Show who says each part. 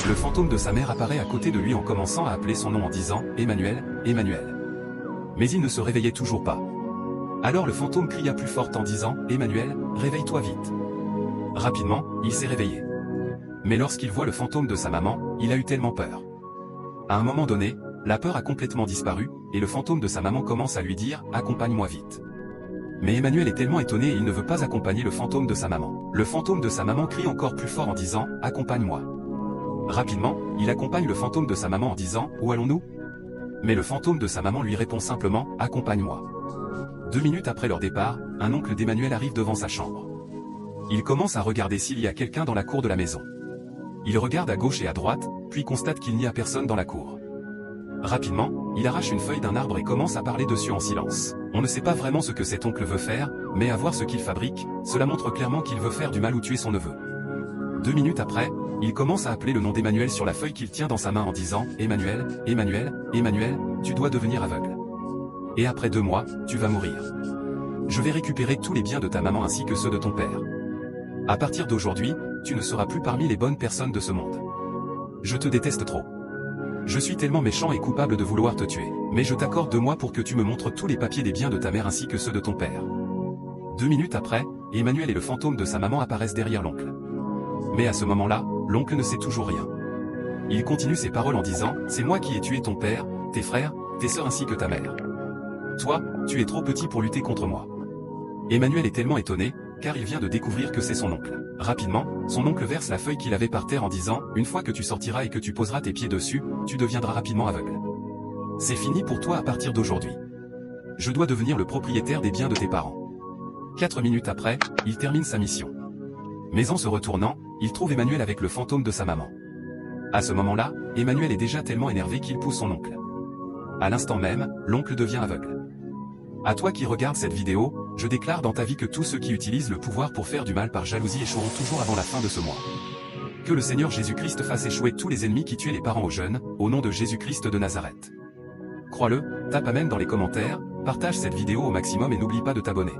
Speaker 1: Le fantôme de sa mère apparaît à côté de lui en commençant à appeler son nom en disant « Emmanuel, Emmanuel ». Mais il ne se réveillait toujours pas. Alors le fantôme cria plus fort en disant « Emmanuel, réveille-toi vite ». Rapidement, il s'est réveillé. Mais lorsqu'il voit le fantôme de sa maman, il a eu tellement peur. À un moment donné, la peur a complètement disparu, et le fantôme de sa maman commence à lui dire « Accompagne-moi vite ». Mais Emmanuel est tellement étonné et il ne veut pas accompagner le fantôme de sa maman. Le fantôme de sa maman crie encore plus fort en disant « Accompagne-moi ». Rapidement, il accompagne le fantôme de sa maman en disant « Où allons-nous » Mais le fantôme de sa maman lui répond simplement « Accompagne-moi ». 2 minutes après leur départ, un oncle d'Emmanuel arrive devant sa chambre. Il commence à regarder s'il y a quelqu'un dans la cour de la maison. Il regarde à gauche et à droite, puis constate qu'il n'y a personne dans la cour. Rapidement, il arrache une feuille d'un arbre et commence à parler dessus en silence. On ne sait pas vraiment ce que cet oncle veut faire, mais à voir ce qu'il fabrique, cela montre clairement qu'il veut faire du mal ou tuer son neveu. 2 minutes après, il commence à appeler le nom d'Emmanuel sur la feuille qu'il tient dans sa main en disant « Emmanuel, Emmanuel, Emmanuel, tu dois devenir aveugle. Et après 2 mois, tu vas mourir. Je vais récupérer tous les biens de ta maman ainsi que ceux de ton père. À partir d'aujourd'hui, tu ne seras plus parmi les bonnes personnes de ce monde. Je te déteste trop. Je suis tellement méchant et coupable de vouloir te tuer, mais je t'accorde 2 mois pour que tu me montres tous les papiers des biens de ta mère ainsi que ceux de ton père. » 2 minutes après, Emmanuel et le fantôme de sa maman apparaissent derrière l'oncle. Mais à ce moment-là, l'oncle ne sait toujours rien. Il continue ses paroles en disant « C'est moi qui ai tué ton père, tes frères, tes sœurs ainsi que ta mère. Toi, tu es trop petit pour lutter contre moi. » Emmanuel est tellement étonné, car il vient de découvrir que c'est son oncle. Rapidement, son oncle verse la feuille qu'il avait par terre en disant « Une fois que tu sortiras et que tu poseras tes pieds dessus, tu deviendras rapidement aveugle. C'est fini pour toi à partir d'aujourd'hui. Je dois devenir le propriétaire des biens de tes parents. » 4 minutes après, il termine sa mission. Mais en se retournant, il trouve Emmanuel avec le fantôme de sa maman. À ce moment-là, Emmanuel est déjà tellement énervé qu'il pousse son oncle. À l'instant même, l'oncle devient aveugle. À toi qui regardes cette vidéo, je déclare dans ta vie que tous ceux qui utilisent le pouvoir pour faire du mal par jalousie échoueront toujours avant la fin de ce mois. Que le Seigneur Jésus-Christ fasse échouer tous les ennemis qui tuent les parents aux jeunes, au nom de Jésus-Christ de Nazareth. Crois-le, tape Amen dans les commentaires, partage cette vidéo au maximum et n'oublie pas de t'abonner.